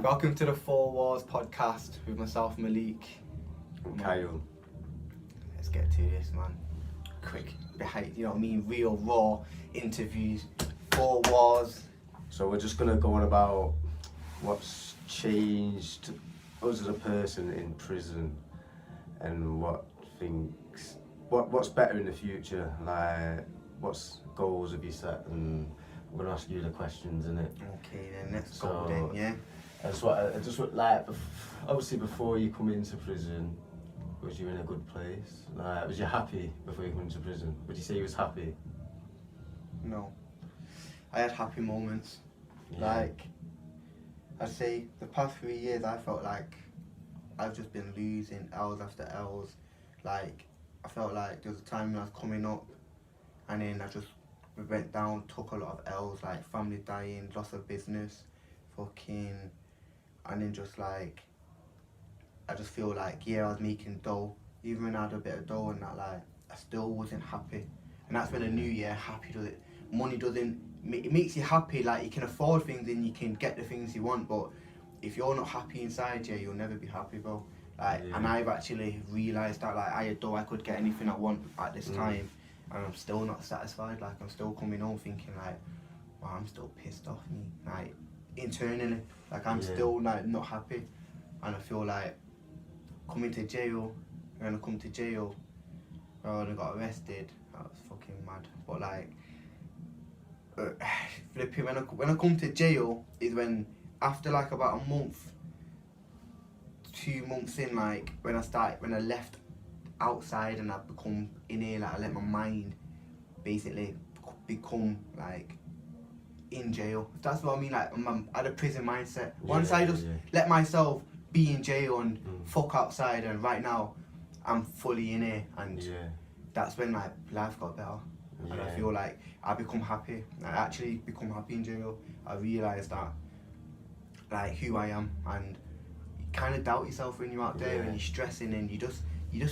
Welcome to the Four Walls podcast with myself, Malik. And Kyle. Let's get to this, man. Quick, behind, you know what I mean? Real, raw interviews. Four Walls. So we're just gonna go on about what's changed us as a person in prison and what's better in the future. Like, what's goals have you set? And I'm gonna ask you the questions, innit? Okay, then let's go then, yeah? Obviously before you come into prison, was you in a good place? Like, was you happy before you come into prison? Would you say you was happy? No. I had happy moments. Yeah. Like, I'd say the past 3 years I felt like I've just been losing L's after L's. Like, I felt like there was a time when I was coming up and then we went down, took a lot of L's, like family dying, loss of business, and then just like, I just feel like, yeah, I was making dough, even when I had a bit of dough and that, like, I still wasn't happy. And that's when the new year, money doesn't, it makes you happy, like you can afford things and you can get the things you want, but if you're not happy inside you, you'll never be happy, bro. Like, yeah. And I've actually realised that, like, I had dough, I could get anything I want at this time, and I'm still not satisfied. Like, I'm still coming home thinking like, wow, I'm still pissed off me, like, internally, like I'm still like not happy. And I feel like coming to jail, when I come to jail, when I got arrested, that was fucking mad. But like, flipping, when I come to jail is when, after like about a month, 2 months in, like when I left outside and I become in here, like I let my mind basically become like in jail. That's what I mean, like I had a prison mindset. Once I just let myself be in jail and fuck outside, and right now I'm fully in here, and that's when like life got better. And I feel like I become happy. I actually become happy in jail. I realised that, like, who I am, and you kind of doubt yourself when you're out there and you're stressing, and you just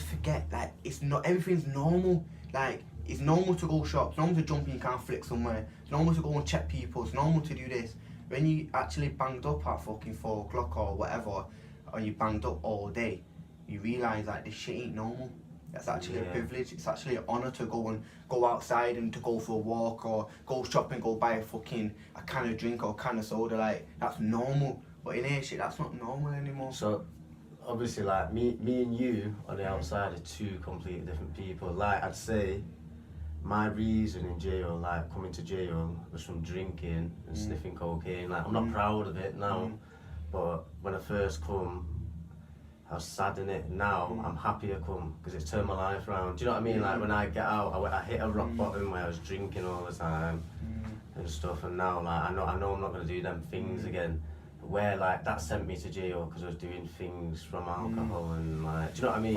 forget, like, it's not, everything's normal. Like, it's normal to go shop, it's normal to jump in your car and flick somewhere, it's normal to go and check people, it's normal to do this. When you actually banged up at fucking 4 o'clock or whatever, or you banged up all day, you realise like this shit ain't normal. That's actually a privilege. It's actually an honour to go outside and to go for a walk or go shopping, go buy a can of drink or a can of soda. Like, that's normal. But in here, shit, that's not normal anymore. So, obviously, like, me and you on the outside are two completely different people. Like, I'd say my reason in jail, like coming to jail, was from drinking and sniffing cocaine. Like, I'm not proud of it now, but when I first come, I was sad in it. Now I'm happy I come because it's turned my life around. Do you know what I mean? Like, when I get out, I hit a rock bottom where I was drinking all the time and stuff, and now like I know I'm not gonna do them things again. Where like that sent me to jail because I was doing things from alcohol and like, do you know what I mean?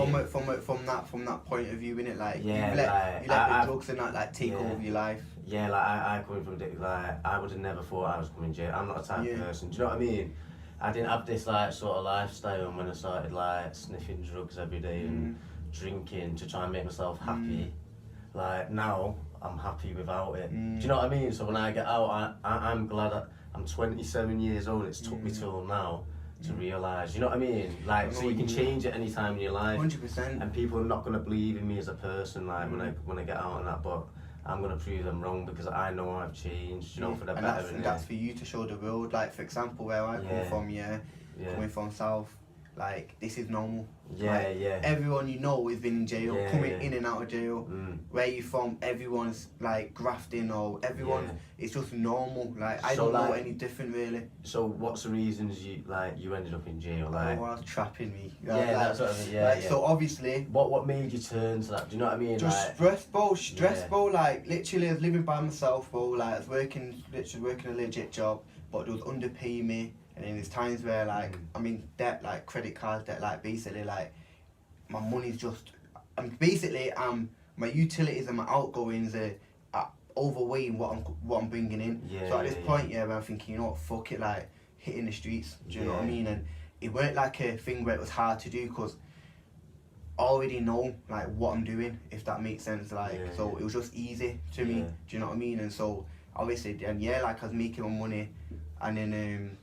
From that point of view, innit? Like, you like, let the drugs and that like take over your life. Yeah, like I coming from like, I would have never thought I was coming to jail. I'm not a type of person. Do you know what I mean? I didn't have this like sort of lifestyle when I started like sniffing drugs every day and drinking to try and make myself happy. Like, now I'm happy without it. Do you know what I mean? So when I get out, I'm glad I'm 27 years old. It's took me till now to realise, you know what I mean? Like, so you can change at any time in your life. 100%. And people are not going to believe in me as a person, like, when I get out and that, but I'm going to prove them wrong because I know I've changed, you know, for the better. And that's for you to show the world. Like, for example, where I come from, coming from South, like, this is normal. Everyone you know has been in jail, coming in and out of jail. Where you from, everyone's like grafting, or everyone, it's just normal. Like, I don't know any different really. So what's the reasons you ended up in jail? Like, I was trapping me. That's what I mean. So obviously, what made you turn to that? Do you know what I mean? Just like, stress, bro. Like, literally, I was living by myself, bro. Like, I was working a legit job, but they was underpaying me. And then there's times where, like, I'm in debt, like credit card debt, like, basically, like, my money's just, my utilities and my outgoings are overweighing what I'm bringing in. So at this point, where I'm thinking, you know what, fuck it, like, hitting the streets, do you know what I mean? And it weren't like a thing where it was hard to do, because I already know, like, what I'm doing, if that makes sense, like, so it was just easy to me, do you know what I mean? And so, obviously, and like, I was making my money, and then,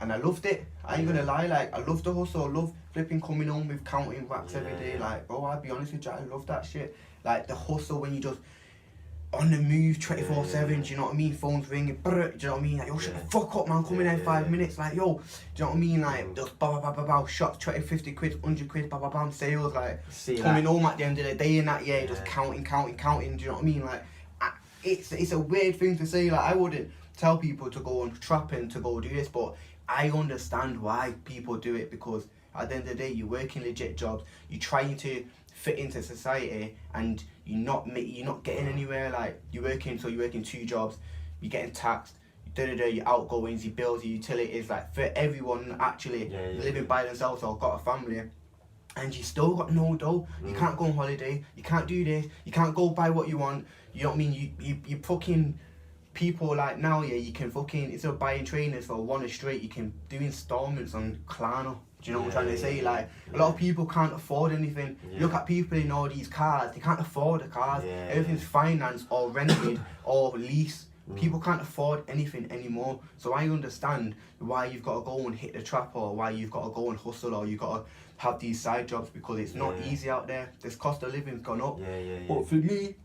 and I loved it. I ain't gonna lie, like, I love the hustle. I love flipping coming home with counting racks every day. Like, bro, I'll be honest with you, I love that shit. Like, the hustle when you just on the move 24/7, do you know what I mean? Phones ringing, brr, do you know what I mean? Like, yo, shut the fuck up, man, come in there in 5 minutes. Like, yo, do you know what I mean? Like, just shots, 20, 50 quid, 100 quid, bam, sales. Like, coming home at the end of the day and that, just counting, do you know what I mean? Like, it's a weird thing to say. Like, I wouldn't tell people to go on trapping, to go do this, but I understand why people do it, because at the end of the day, you're working legit jobs, you're trying to fit into society, and you're not getting anywhere. Like, you're working 2 jobs, you're getting taxed, your outgoings, your bills, your utilities. Like, for everyone actually living by themselves or got a family, and you still got no dough. You can't go on holiday, you can't do this, you can't go buy what you want. You know what I mean? You fucking people like now, you can fucking, instead of buying trainers for 1 straight, you can do installments on Klarna. Do you know what I'm trying to say? Like, a lot of people can't afford anything. Look at people in all these cars, they can't afford the cars. Everything's financed or rented or leased. People can't afford anything anymore. So I understand why you've got to go and hit the trap, or why you've got to go and hustle, or you've got to have these side jobs, because it's not easy out there. This cost of living's gone up. But for me,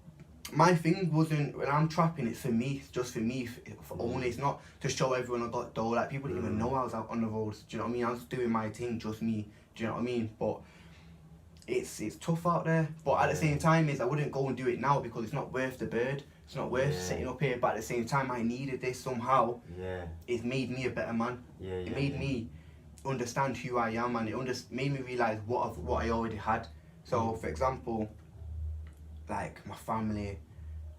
my thing wasn't, when I'm trapping, it's for me, it's just for me, for only. It's not to show everyone I got dough. Like, people didn't even know I was out on the roads. Do you know what I mean? I was doing my thing, just me. Do you know what I mean? But it's tough out there. But at the same time, I wouldn't go and do it now, because it's not worth the bird. It's not worth sitting up here. But at the same time, I needed this somehow. It made me a better man. It made me understand who I am, and it made me realise what I already had. So, for example, like, my family,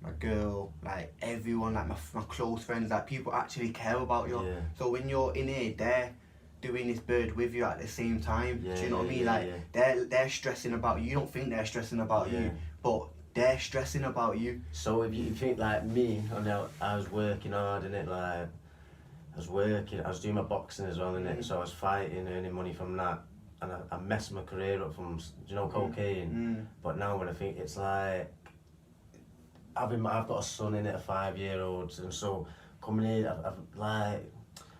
my girl, like, everyone, like, my close friends, like, people actually care about you. So when you're in here, they're doing this bird with you at the same time. Do you know what I mean? Like, they're stressing about you. You don't think they're stressing about you, but they're stressing about you. So if you think, like me, I was working hard, innit? Like, I was doing my boxing as well, innit? So I was fighting, earning money from that. And I messed my career up from, cocaine. But now when I think, it's like, I've got a son in it, a 5-year-old, and so coming here, I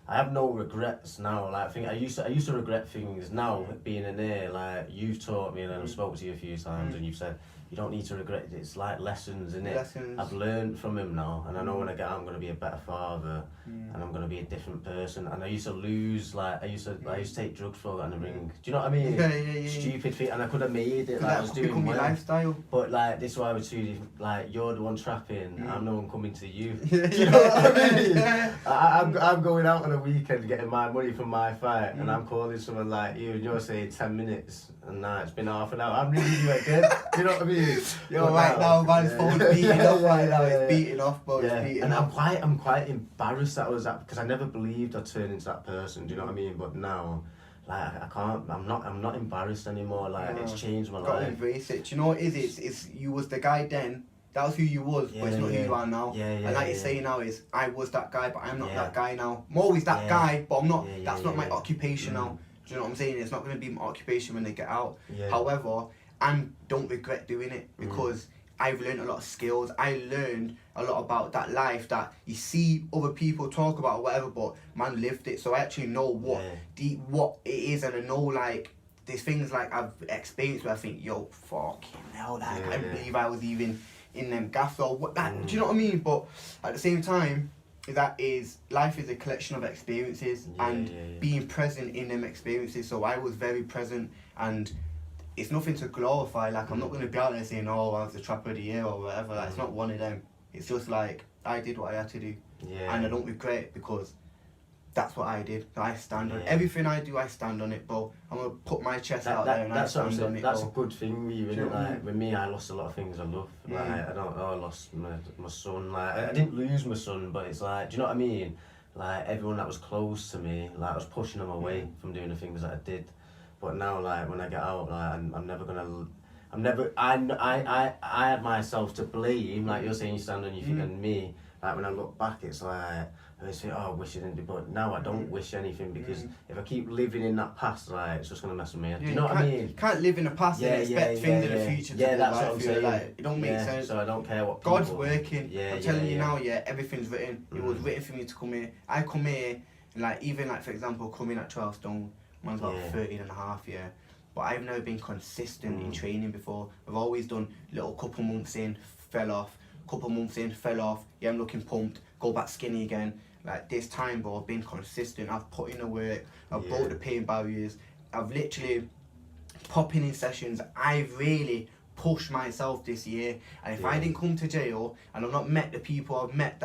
have no regrets now. Like, I think I used to regret things. Now, being in here, like, you've taught me, and I've spoken to you a few times, and you've said you don't need to regret it. It's like lessons, innit? Lessons. I've learned from him now, and I know when I get out, I'm going to be a better father, and I'm going to be a different person. And I used to lose, like, I used to take drugs for that and ring. Do you know what I mean? Yeah. Stupid thing, and I could have made it. Like, I was doing well. Your lifestyle. But, like, this is why I was too, like, you're the one trapping, I'm the one coming to you. Do you know what I mean? I'm going out on a weekend getting my money from my fight, and I'm calling someone like you, and you're saying 10 minutes, and now it's been half an hour. I'm ringing you again. Do you know what I mean? Yo, right now, man's phone beating off right now. It's beating off, bro. It's beating off. I'm quite embarrassed that I was that, because I never believed I'd turn into that person. Do you know what I mean? But now, like, I can't. I'm not embarrassed anymore. Like, it's changed my life. Gotta embrace it. Do you know what it is? It's you was the guy then. That was who you was, but it's not who you are now. And like you say now is, I was that guy, but I'm not that guy now. I'm always that guy, but I'm not. That's not my occupation now. Do you know what I'm saying? It's not going to be my occupation when they get out. However, I don't regret doing it, because I've learned a lot of skills. I learned a lot about that life that you see other people talk about or whatever, but man lived it. So I actually know what it is, and I know, like, there's things like I've experienced where I think, yo, fucking hell, like, I can't believe I was even in them gaffs or what that. Do you know what I mean? But at the same time, life is a collection of experiences, and being present in them experiences. So I was very present, and it's nothing to glorify. Like, I'm not going to be out there saying, oh, I was the trapper of the year or whatever. Like, it's not one of them. It's just like, I did what I had to do, and I don't regret it, because that's what I did. So I stand on everything I do. I stand on it, bro. I'm gonna put my chest out there, and I stand on it. That's a good thing with you, isn't it? Like, with me, I lost a lot of things I love. Like, I lost my son. Like, I didn't lose my son, but it's like, do you know what I mean? Like, everyone that was close to me, like, I was pushing them away from doing the things that I did. But now, like, when I get out, like, I'm never gonna. I had myself to blame. Like, you're saying, you stand on your feet, and me. Like, when I look back, it's like, I say, oh, I wish I didn't do, but now I don't wish anything, because if I keep living in that past, like, it's just gonna mess with me. Do you know what I mean? You can't live in the past and expect things in the future to be that's right what I'm for you. saying. Like, it don't make sense. So I don't care what people... God's working. I'm telling you now, everything's written. It was written for me to come here. I come here, Like, even, like, for example, coming at 12 stone, man's about Yeah. 13 and a half, yeah. But I've never been consistent in training before. I've always done little couple months in, fell off, couple months in, fell off, yeah, I'm looking pumped, go back skinny again. Like, this time, bro, I've been consistent. I've put in the work, I've broke the pain barriers, I've literally popping in sessions. I've really pushed myself this year, and if I didn't come to jail and I've not met the people I've met,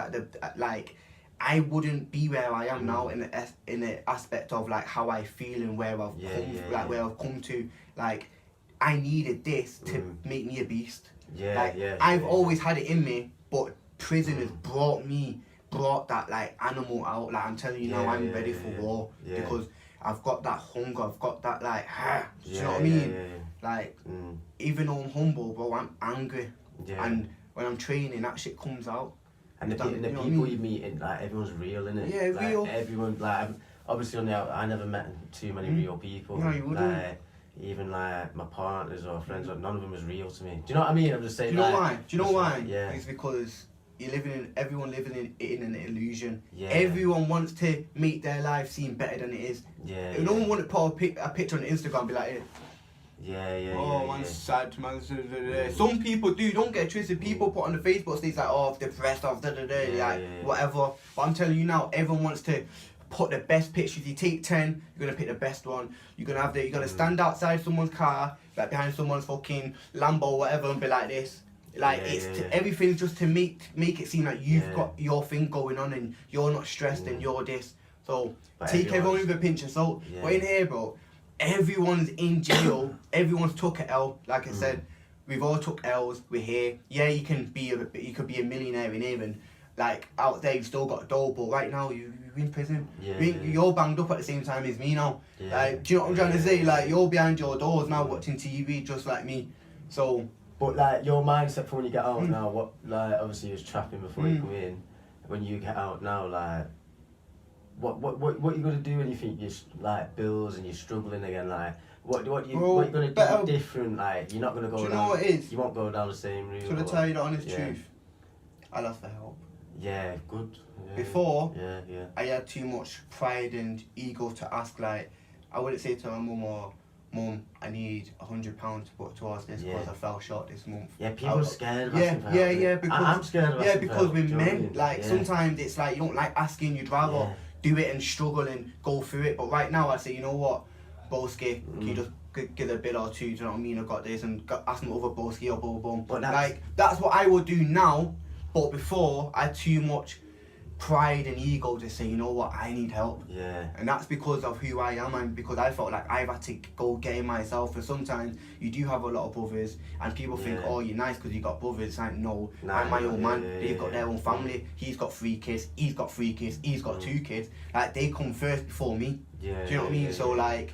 like, I wouldn't be where I am now in the aspect of like how I feel and where I've where I've come to. Like, I needed this to make me a beast. I've always had it in me, but prison has brought that like animal out. Like, I'm telling you now, I'm ready for war because I've got that hunger. I've got that like, do you know what I mean? Like, even though I'm humble, bro, I'm angry, and when I'm training, that shit comes out. And the people you meet, like, everyone's real, innit? Yeah, like, real. Everyone, like, obviously on the out, I never met too many real people. No, you wouldn't. Like, even like my partners or friends, none of them was real to me. Do you know what I mean? I'm just saying. Do you know like, why? Do you know why? Yeah. It's because everyone living in an illusion. Yeah. Everyone wants to make their life seem better than it is. Yeah. No one want to put a picture on Instagram and be like, hey, Yeah. man's sad, man. Some people do, don't get twisted. People put on the Facebook states like, oh, depressed, whatever. But I'm telling you now, everyone wants to put the best pictures. You take 10, you're gonna pick the best one. You're gonna stand outside someone's car, like behind someone's fucking Lambo or whatever, and be like this. Like, everything's just to make it seem like you've got your thing going on and you're not stressed and you're this. So take everyone with a pinch of salt. But in here, bro, everyone's in jail. Everyone's took an L. Like I said, we've all took L's. We're here. Yeah, you could be a millionaire in here, and like out there you've still got a dough. But right now you're in prison. You're banged up at the same time as me now. Like, do you know what I'm trying to say? Like, you're behind your doors now watching TV just like me. So. But like your mindset for when you get out now, what, like, obviously you was trapping before you come in. When you get out now, like, what you gonna do when you think you're like bills and you're struggling again? Like, what you gonna do different? Like, you're not gonna go. Do you know what it is? You won't go down the same route. So to tell you the honest truth, I'll ask for help. Yeah, good. Yeah. Before, I had too much pride and ego to ask. Like, I wouldn't say to my mum or Mum, I need £100 to put towards this because I fell short this month. Yeah, people are scared of asking for help. Because I'm scared of asking for help. because we're men, like, sometimes it's like you don't like asking, you'd rather do it and struggle and go through it. But right now I say, you know what, Boski, can you just give a bit or two, do you know what I mean? I've got this, and ask my other Boski or boom. But that's what I would do now. But before, I had too much pride and ego to say, you know what, I need help. And that's because of who I am, and because I felt like I've had to go get it myself. And sometimes you do have a lot of brothers, and people think, oh, you're nice because you got brothers. It's like, no, I'm my own man. They've got their own family. He's got 3 kids, he's got 3 kids, he's got 2 kids. Like, they come first before me. Do you know what I mean? So like,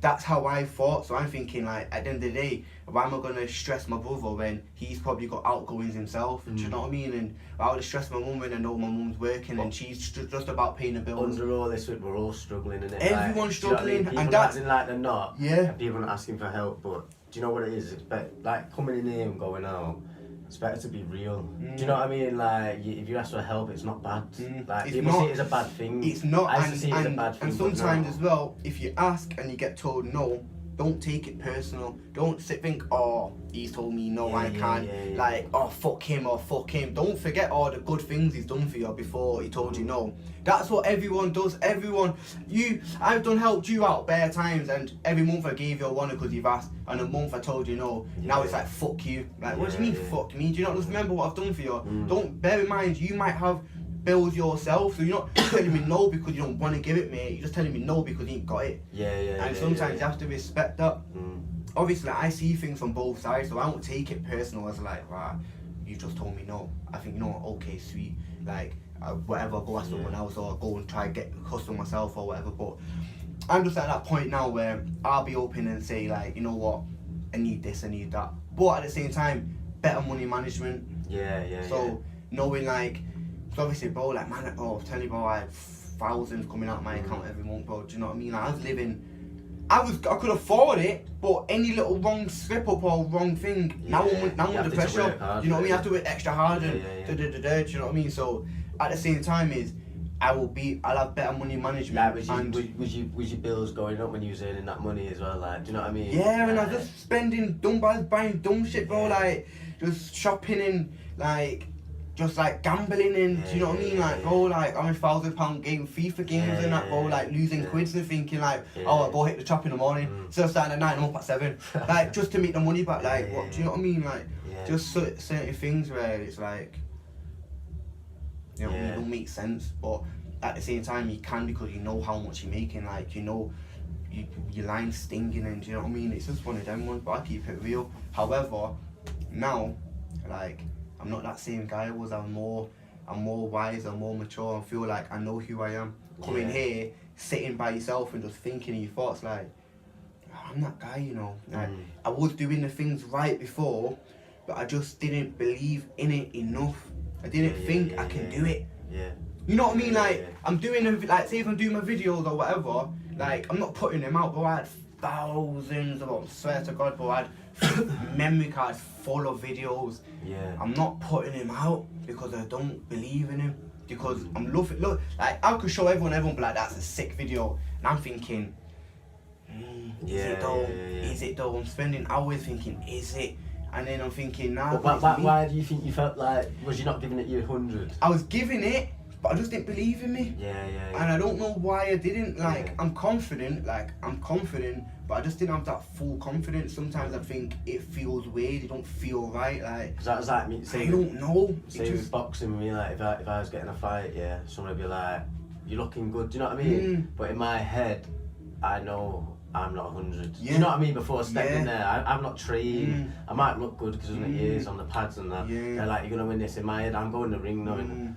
that's how I thought. So I'm thinking, like, at the end of the day, why am I gonna stress my brother when he's probably got outgoings himself? Do you know what I mean? And I would stress my mum when I know my mum's working and she's just about paying the bills. Under all this, we're all struggling, innit? Everyone's struggling, you know, and that's like they're not. And people not asking for help, but do you know what it is? It's better, like, coming in here and going out. It's better to be real. Do you know what I mean? Like, if you ask for help, it's not bad. Like, people see it as a bad thing. It's not. I used to see it as a bad thing. And sometimes as well, if you ask and you get told no, don't take it personal. Don't think, oh, he's told me no, I can't. Like, oh, fuck him or fuck him. Don't forget all the good things he's done for you before he told you no. That's what everyone does. I've helped you out bare times, and every month I gave you a one because you've asked, and a month I told you no. Now it's like, fuck you. Like, what do you mean, fuck me? Do you not just remember what I've done for you? Don't bear in mind, you might have bills yourself, so you're not telling me no because you don't want to give it me. You're just telling me no because you ain't got it. And sometimes you have to respect that. Obviously, I see things from both sides, so I don't take it personal as like, wow, you just told me no. I think, you know, okay, sweet, like, whatever, go ask someone else or go and try get custom myself or whatever. But I'm just at that point now where I'll be open and say, like, you know what, I need this, I need that. But at the same time, better money management. So knowing, like, so obviously, bro, like, man, I'm telling you, bro, I had thousands coming out of my account every month, bro. Do you know what I mean? Like, I was living, I could afford it, but any little wrong slip up or wrong thing, now I'm under pressure. Do you know what I mean? I have to work extra hard and do you know what I mean? So at the same time, I'll have better money management. Like, was your bills going up when you was earning that money as well? Like, do you know what I mean? Yeah, and I was just spending buying dumb shit, bro. Like, just shopping and like, just like gambling and do you know what I mean? Like, bro, like I'm £1,000 game FIFA games and that, bro. Like losing quids and thinking like, oh, I'll go hit the shop in the morning. Instead of starting at 9, I'm up at 7. Like, just to make the money back. Like, what do you know what I mean? Like, just certain things where it's like, you know, it don't make sense, but at the same time you can, because you know how much you're making. Like, you know, your line's stinging, and do you know what I mean? It's just one of them ones, but I keep it real. However, now, like, I'm not that same guy I was. I'm more wise, I'm more mature. I feel like I know who I am. Coming here, sitting by yourself and just thinking in your thoughts, like, I'm that guy, you know. Like, I was doing the things right before, but I just didn't believe in it enough. I didn't think I can do it. Yeah. You know what I mean? Like, I'm doing them, like, say if I'm doing my videos or whatever, like, I'm not putting them out, but I had thousands of them, I swear to God, but I had memory cards full of videos. Yeah. I'm not putting them out because I don't believe in them. Because I'm loving, look, like, I could show everyone be like, that's a sick video. And I'm thinking, is it though? Is it though? I'm spending hours thinking, is it? And then I'm thinking, nah. But why do you think you felt like, was you not giving it your 100? I was giving it, but I just didn't believe in me. Yeah. And I don't know why I didn't. Like, I'm confident, but I just didn't have that full confidence. Sometimes I think it feels weird, it don't feel right. Like, Cause that was like me. I don't know. Say with boxing with me, like if I was getting a fight, someone would be like, "You're looking good." Do you know what I mean? But in my head, I know I'm not 100. Do you know what I mean? Before stepping there, I'm not trained. I might look good because of the years on the pads and that. They're like, "You're gonna win this." In my head, I'm going to the ring knowing,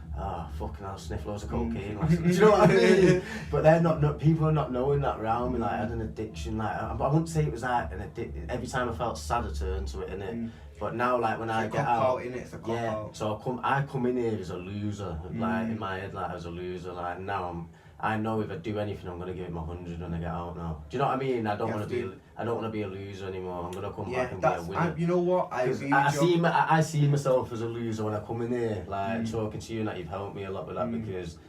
fucking, I'll sniff loads of cocaine. Do you know what I mean? But they're not. People are not knowing that around me. Like, I had an addiction. Like, I wouldn't say it was like an addiction. Every time I felt sad, I turned to it, innit? But now, like, when I get out, it's a cop out. So I come in here as a loser. Like, in my head, like, as a loser. Like, now I know if I do anything, I'm gonna give it my 100 when I get out now. Do you know what I mean? I don't want to be a loser anymore. I'm gonna come back and be a winner. You know what? I see myself as a loser when I come in here, like talking to you, and that you've helped me a lot with that because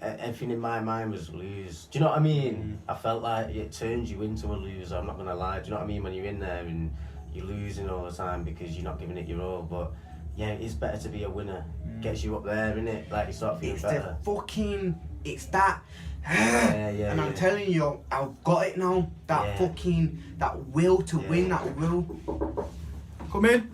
everything in my mind was lose. Do you know what I mean? I felt like it turns you into a loser. I'm not gonna lie. Do you know what I mean? When you're in there and you're losing all the time because you're not giving it your all, but yeah, it's better to be a winner. Gets you up there, innit? Like, you start feeling better. It's that. And I'm telling you, I've got it now. That will to win, that will. Come in.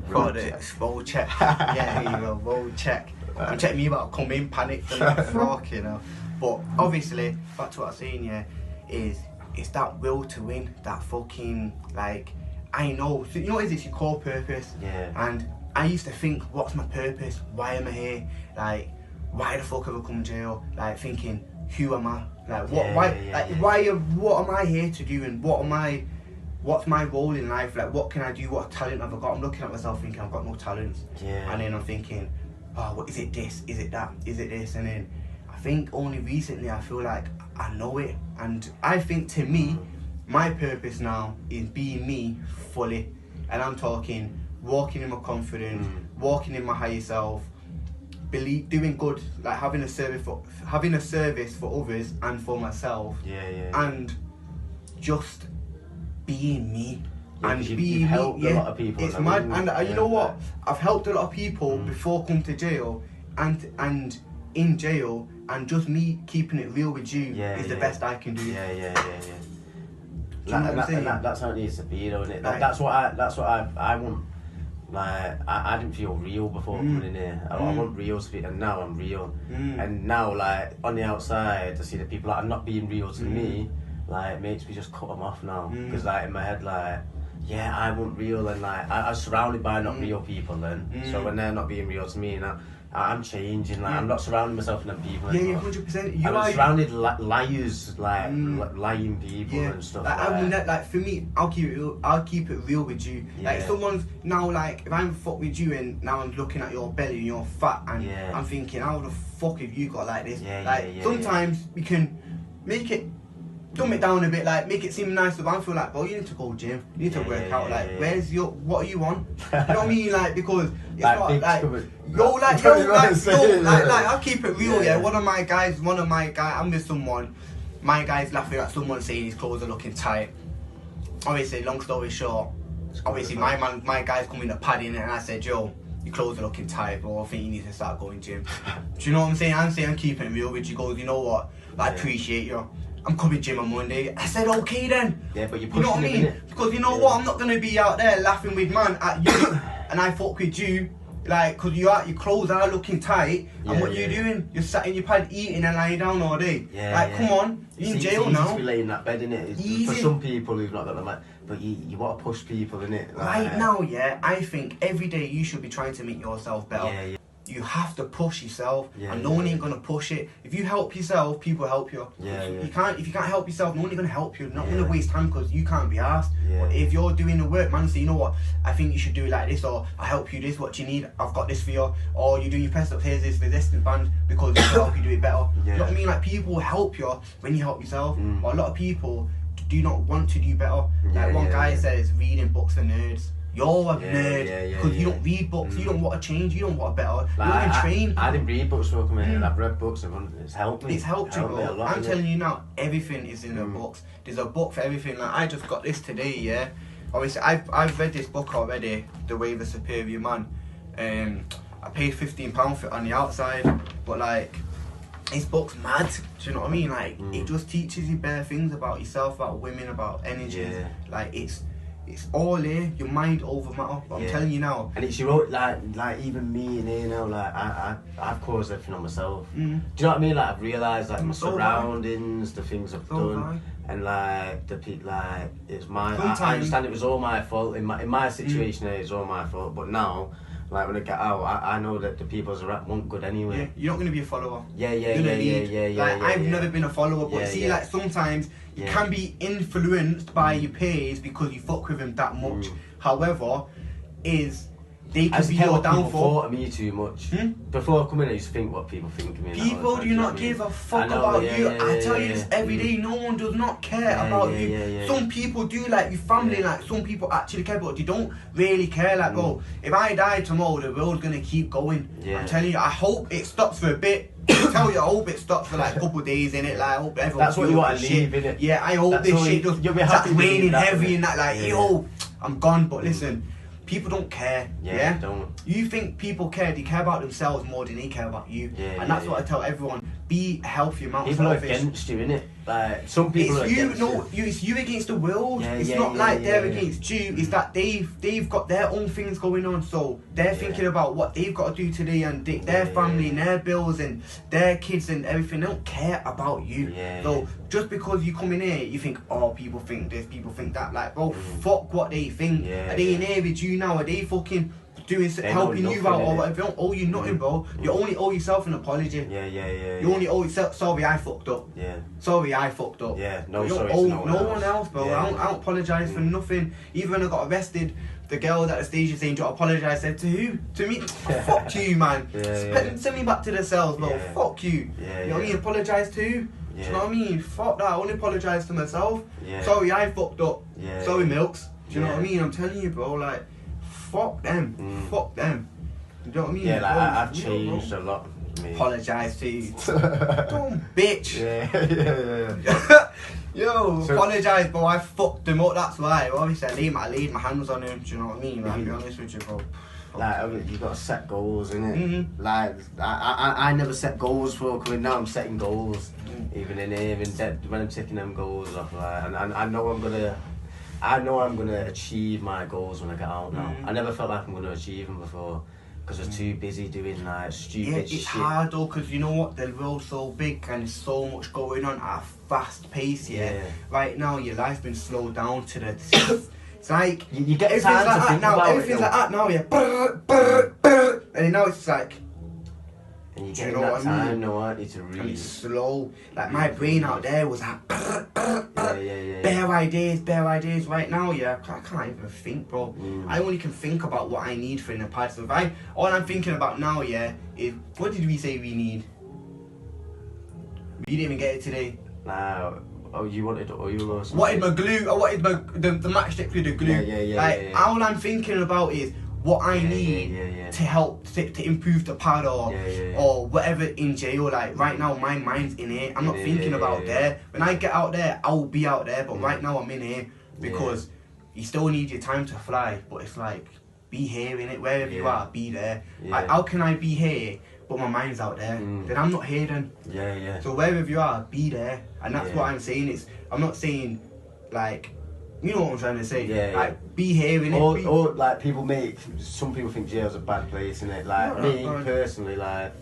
Got it. Roll check. Yeah, here you go. Roll check. I'm checking me about come in, panicked and like fuck, you know. But obviously, back to what I'm saying, it's that will to win. That fucking, like, I know. So, you know what it is? It's your core purpose. Yeah. And I used to think, what's my purpose? Why am I here? Like, why the fuck have I come to jail? Like, thinking, who am I? Like, what am I here to do? And what's my role in life? Like, what can I do? What talent have I got? I'm looking at myself thinking, I've got no talents. Yeah. And then I'm thinking, oh, what is it this? Is it that? Is it this? And then I think only recently I feel like I know it. And I think, to me, my purpose now is being me fully. And I'm talking walking in my confidence, walking in my higher self, doing good, like having a service for others and for myself, and just being me. And being helped a lot of people. It's mad. And you know what? I've helped a lot of people before come to jail, and in jail, and just me keeping it real with you is the best I can do. That's how it needs to be, though, isn't it? That's what I want. Like, I didn't feel real before coming in here. I want real to be, and now I'm real. And now, like, on the outside, I see the people that are not being real to me, like, it makes me just cut them off now. Because, like, in my head, like, yeah, I want real, and, like, I'm surrounded by not real people then. So when they're not being real to me, and I'm changing, like, I'm not surrounding myself with them people anymore. 100%. I'm surrounded liars, like, lying people and stuff. I mean, like, for me, I'll keep it real with you. Like, someone's now, like, if I'm fuck with you and now I'm looking at your belly and you're fat and I'm thinking, how the fuck have you got like this? Sometimes we can make it dumb it down a bit, like make it seem nicer. But I feel like, bro, you need to go gym, you need to work out. Like, where's your, what are you on? You know what I mean? Like, because it's like not like like I'll keep it real. Yeah, one of my guys, I'm with someone. My guy's laughing at someone saying his clothes are looking tight. Obviously, long story short, obviously my guy's coming to padding, and I said, yo, your clothes are looking tight, bro. I think you need to start going gym. Do you know what I'm saying? I'm keeping it real with you. He goes, you know what? I appreciate you. I'm coming gym on Monday. I said, okay then. Yeah, but you're you know pushing what I mean? Because you know what? I'm not gonna be out there laughing with man at you, and I fuck with you. Like, cause your clothes are looking tight, and what you doing? You're sat in your pad eating and lying down all day. Come on, you're in jail now. It's easy to be laying in that bed, innit? For some people who've not got the money, but you want to push people, innit? Like, right now, I think every day you should be trying to make yourself better. You have to push yourself, and no one ain't gonna push it. If you help yourself, people help you. If you can't help yourself, no one's gonna help you. Not gonna waste time because you can't be asked. But if you're doing the work, man, say, you know what, I think you should do it like this, or I help you this. What do you need? I've got this for you. Or you're doing your press ups. Here's this resistance band because it will help you do it better. You know what I mean? Like, people will help you when you help yourself. But a lot of people do not want to do better. Like one guy says, reading books for nerds. You're a nerd because you don't read books. You don't want to change. You don't want to better. You don't even train. I didn't read books for coming. I've read books and it's helped me. It's helped you, bro. Lot, I'm telling you now, everything is in the books. There's a book for everything. Like, I just got this today. Yeah, obviously I've read this book already, The Way of a Superior Man. I paid £15 for it on the outside, but like, this book's mad. Do you know what I mean? Like, it just teaches you bare things about yourself, about women, about energies. Like, it's all here, your mind over matter. But I'm telling you now. And it's your own, like even me in here now, like I've caused everything on myself. Do you know what I mean? Like, I've realised like my surroundings, the things I've done, and like the people, like it's my. I understand it was all my fault in my situation. It's all my fault. But now, like when I get out, I know that the people around weren't good anyway. You're not gonna be a follower. Yeah. Like, I've never been a follower, but see, like sometimes you can be influenced by your peers because you fuck with them that much. However, they can be your downfall. People thought of me too much. Before coming, I used to think what people think of me. People do not give a fuck about you. I tell you this every day. No one does not care about you. Some people do, like your family. Like, some people actually care, but they don't really care. Like, bro, if I die tomorrow, the world's gonna keep going. I'm telling you. I hope it stops for a bit. I tell you, I hope it stops for like a couple of days, innit? Like, I hope everyone. That's what you want to leave, innit? Yeah, I hope this shit does. You'll be happy. Raining heavy and that. Like, yo, I'm gone. But listen. People don't care, Don't. You think people care? They care about themselves more than they care about you, and that's what I tell everyone. Be a healthy amount of people selfish. Are against you, innit? Like, some people are against you. It's you against the world. It's not like they're against you. It's that they've got their own things going on, so they're thinking about what they've got to do today and their family and their bills and their kids and everything. They don't care about you. So just because you come in here, you think, oh, people think this, people think that. Like, bro, fuck what they think. Are they in here with you now? Are they fucking helping you out or whatever? They don't owe you nothing, bro. You only owe yourself an apology. You only owe yourself. Sorry, I fucked up. Sorry, I fucked up. No, you don't sorry owe to no one else, bro. I don't apologise for nothing. Even when I got arrested, the girl at the station saying, "Do you apologise?" I said, "To who? To me? Fuck you, man. Send me back to the cells, bro. Fuck you. You know what I mean? Apologise to who? Do you know what I mean? Fuck that. I only apologise to myself. Sorry, I fucked up. Sorry, Milks. Do you know what I mean? I'm telling you, bro. Like, fuck them. Fuck them. You know what I mean? Yeah, like, I've changed a lot. Apologise to you. Dumb bitch. Yo, So, apologise, bro. I fucked them up. That's why. Obviously, I laid my hands on him. Do you know what I mean? Like, I'll be honest with you, bro. Like, you got to set goals, innit? Like, I never set goals for coming. Now I'm setting goals, even in here, when I'm taking them goals off. Like, and I know I'm gonna achieve my goals when I get out now. I never felt like I'm gonna achieve them before because I was too busy doing like stupid shit. It's hard though, because you know what, the world's so big and there's so much going on at a fast pace. Right now, your life's been slowed down to the. It's like you get time to think about it. Everything's like that now, and then now it's like. And you get that time, no, aren't you, to read. And it's slow. Like, my brain out there was like. Bare ideas. Right now, I can't even think, bro. I only can think about what I need for in the past. So all I'm thinking about now, is what did we say we need? We didn't even get it today. Nah, Oh, you wanted oil or something? Wanted my glue. I wanted the matchstick with the glue. Yeah. All I'm thinking about is what I need to help to improve the pad or whatever in jail. Like right now, my mind's in here. I'm not thinking about there. When I get out there, I'll be out there. But right now, I'm in here because you still need your time to fly. But it's like, be here in it, wherever you are, be there. Like, how can I be here but my mind's out there? Then I'm not here then. So wherever you are, be there. And that's what I'm saying. I'm not saying like, you know what I'm trying to say. Like, be here in it. Or like some people think jail's a bad place, innit? Like personally, like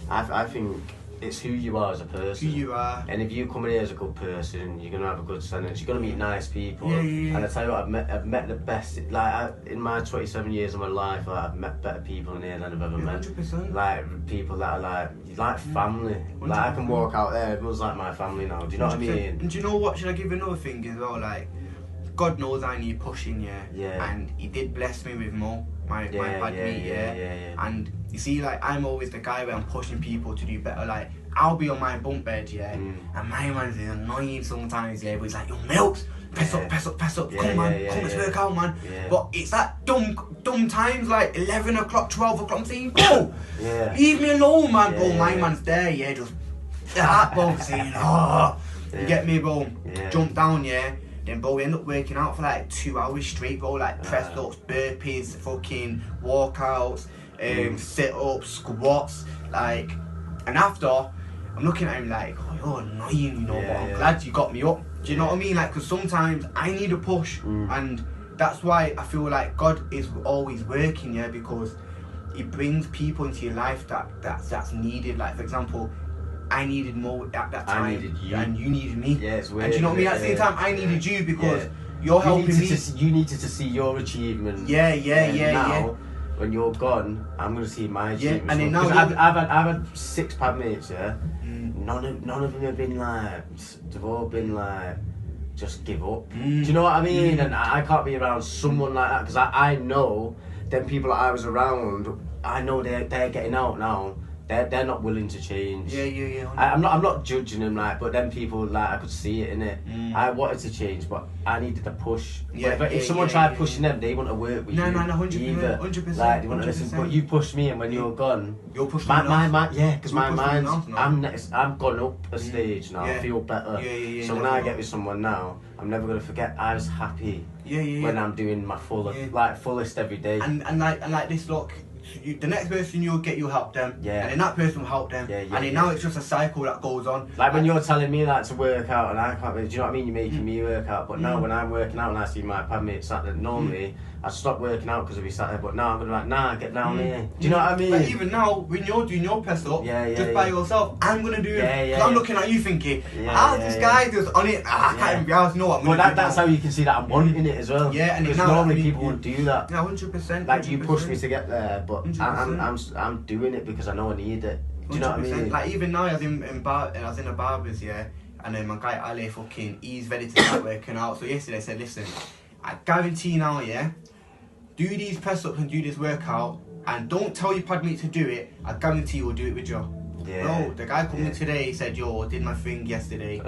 I think it's who you are as a person. Who you are. And if you come in here as a good person, you're gonna have a good sentence. You're gonna meet nice people. And I tell you what, I've met the best. Like in my 27 years of my life, like, I've met better people in here than I've ever met. 100%. Like people that are like family. 100%. Like I can walk out there, everyone's like my family now. Do you know 100%. What I mean? And do you know what? Should I give you another thing as well? Like, God knows I need pushing, and He did bless me with more. My bad meat, and you see, like, I'm always the guy where I'm pushing people to do better. Like, I'll be on my bump bed, and my man's annoying sometimes, but he's like, yo, Milks, press up, come man, come let's work out, man. But it's that dumb times, like 11 o'clock, 12 o'clock, I'm saying, bro, leave me alone, man, bro. My man's there, just that, bro, saying, you get me, bro, jump down, Then, bro, we end up working out for like 2 hours straight, bro. Like press ups, burpees, fucking walkouts, sit-ups, squats, like. And after, I'm looking at him like, oh, you're annoying, but I'm glad you got me up. Do you know what I mean? Like, because sometimes I need a push, and that's why I feel like God is always working, because He brings people into your life that's needed. Like, for example, I needed more at that time. I needed you. And you needed me. Yeah, it's weird. And do you know what I mean? At the same time, I needed you because you're helping me. You needed to see your achievement. Now, when you're gone, I'm going to see my achievements. And then now I've had 6 pad mates, None of them have been like, they've all been like, just give up. Do you know what I mean? And I can't be around someone like that because I know them people that I was around, I know they're getting out now. They're not willing to change. I'm not judging them, like, but them people, like, I could see it in it. I wanted to change, but I needed to push. If someone tried pushing them, they want to work with you. No, 100%. Like, they want to listen. But you pushed me, and when you're gone, you're pushing my mind, because my mind's, I'm gone up a stage now. I feel better. So when I get with someone now, I'm never gonna forget I was happy. When I'm doing my fullest every day. And like this, look. The next person you'll get, you'll help them, and then that person will help them, and then now it's just a cycle that goes on. Like when you're telling me like to work out, and I can't. Do you know what I mean? You're making me work out, but now when I'm working out and I see my pad mate sat there, normally I'd stop working out because I'd be sat there, but now I'm gonna be like, nah, get down here. Do you know what I mean? Like even now, when you're doing your press up, just by yourself, I'm gonna do it. Cause I'm looking at you thinking, this guy just on it. I can't even be able to know what I'm gonna do. That's how you can see that I'm wanting it as well. And because normally people wouldn't do that. 100%. Like you pushed me to get there, but I'm doing it because I know I need it. Do you know what I mean? Like even now, I was in a barber's, and then my guy Ali, he's ready to start working out. So yesterday I said, listen, I guarantee now, do these press ups and do this workout, and don't tell your pad mate to do it. I guarantee you'll do it with you. No, the guy called me today. He said, yo, I did my thing yesterday.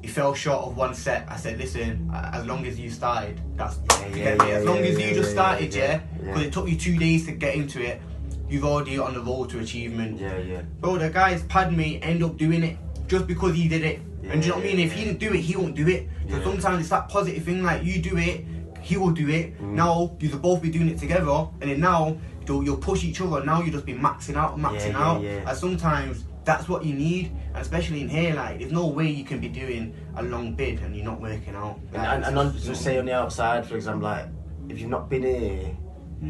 He fell short of one set. I said, listen, as long as you started, that's as long as you just started, because it took you 2 days to get into it, you've already on the road to achievement. Bro, the guy's pad mate end up doing it just because he did it. And do you know what I mean? If he didn't do it, he won't do it. So sometimes it's that positive thing, like you do it, he will do it. Now you'll both be doing it together, and then now you'll push each other. Now you'll just be maxing out. And sometimes that's what you need, and especially in here, like there's no way you can be doing a long bid and you're not working out. Like, and on, just say on the outside, for example, like if you've not been here,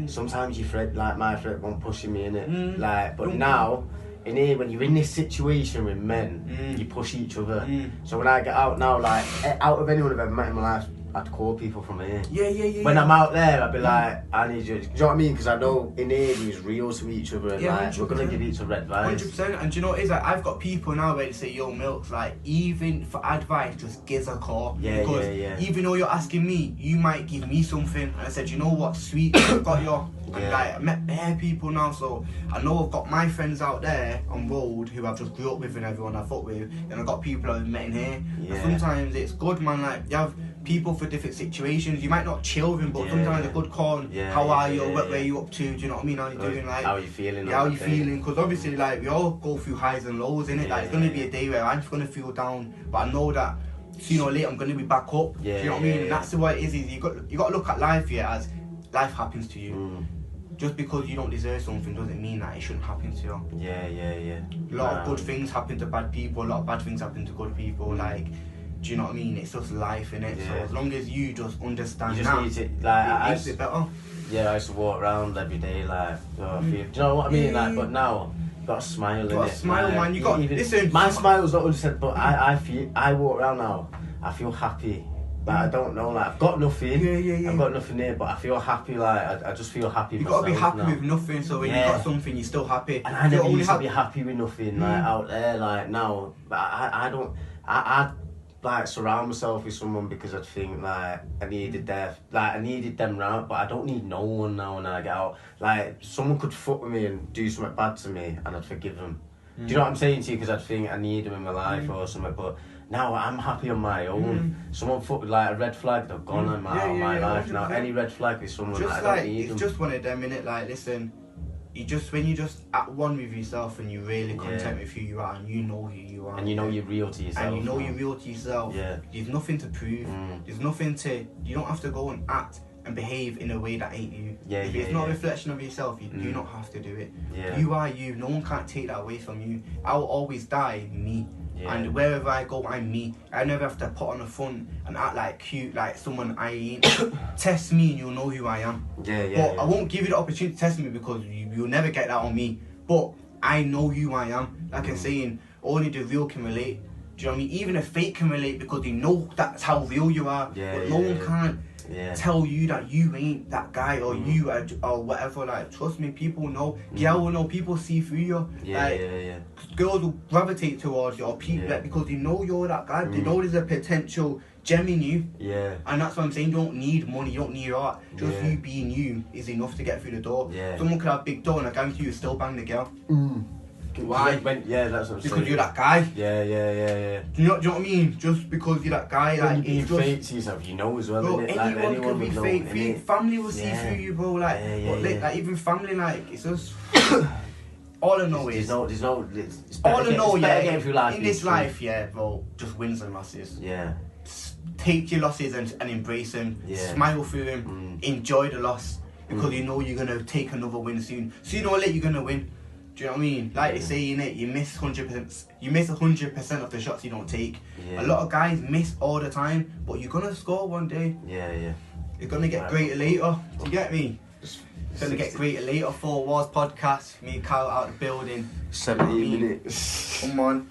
sometimes your friend, like my friend, won't pushing me in it. Like, but now in here, when you're in this situation with men, you push each other. So when I get out now, like out of anyone I've ever met in my life, I'd call people from here. Yeah. When I'm out there, I'd be like, I need you. Do you know what I mean? Because I know in here we're real to each other and like, we're gonna give each other advice. 100%. And do you know what it is? Like, I've got people now where they say, yo, Milks, like, even for advice, just give a call. Because even though you're asking me, you might give me something. And I said, you know what, sweet, I've got you. And like, I met bare people now, so I know I've got my friends out there on road who I've just grew up with and everyone I fuck with, and I've got people I've met in here. And sometimes it's good, man, like, you have people for different situations. You might not chill with them, but sometimes a good call, how are you, what are you up to, do you know what I mean, how you doing, like, how are you feeling? Yeah, how you feeling, because obviously, like, we all go through highs and lows, innit, like, it's going to be a day where I'm just going to feel down, but I know that sooner or later I'm going to be back up, do you know what I mean, and that's what it is you got to look at life, as life happens to you. Just because you don't deserve something doesn't mean that it shouldn't happen to you. Yeah. A lot of good things happen to bad people, a lot of bad things happen to good people, like, do you know what I mean? It's just life, innit? So as long as you just understand that, need to, like, it makes it better. Yeah, I used to walk around every day, like, I feel, do you know what I mean? Like, but now, you got to smile, innit? You got to smile, man. You got, listen. My smile's not 100%, but I walk around now, I feel happy. Like, I don't know, like, I've got nothing. Yeah. I've got nothing here, but I feel happy, like, I just feel happy. You got to be happy now. with nothing, so when you got something, you're still happy. And I never used to be happy with nothing, like, out there, like, now. But I don't, I'd like, surround myself with someone because I'd think, like, I needed them round, but I don't need no one now when I get out. Like, someone could fuck with me and do something bad to me, and I'd forgive them. Do you know what I'm saying to you? Because I'd think I need them in my life or something, but now I'm happy on my own. Someone fucked with, like, a red flag, they're gone out of my life now. Any red flag with someone, just I don't need it's them. just one of them, innit? Like, listen, when you're just at one with yourself and you're really content with who you are and you know who you are. And you know you're real to yourself. And you know you're real to yourself. There's nothing to prove. There's nothing you don't have to go and act and behave in a way that ain't you. If it's not a reflection of yourself, you do not have to do it. You are you. No one can't take that away from you. I will always die me. And wherever I go, I'm me. I never have to put on a front and act like cute, like someone I ain't. Test me and you'll know who I am. But I won't give you the opportunity to test me because you'll never get that on me. But I know who I am. Like I'm saying, only the real can relate. Do you know what I mean? Even a fake can relate because they know that's how real you are. But no one can't tell you that you ain't that guy or you or whatever. Like, trust me, people know. Girl will know. People see through you. Girls will gravitate towards you or people like, because they know you're that guy. They know there's a potential gem in you. And that's what I'm saying. You don't need money. You don't need art. Just you being you is enough to get through the door. Someone could have a big door and I guarantee you still bang the girl. Why? That's what I'm saying. Because you're that guy. Do you know what I mean? Just because you're that guy, when like, you're being it's just, fake to yourself, you know as well. bro, Innit? anyone like, can be fake. Family will see through you, bro. Like, like even family, like, it's just. All I know is. There's no. All I know, in this life, bro, just wins and losses. Take your losses and embrace them. Smile through them. Enjoy the loss because you know you're gonna take another win soon. Sooner or later, you're gonna win. Do you know what I mean? Like they say in it, you miss 100%. You miss 100% of the shots you don't take. A lot of guys miss all the time, but you're gonna score one day. You're gonna get greater later. Do you get me? It's gonna get greater later. 4 Wars podcast. Me and Kyle out the building. 17 minutes. Come on.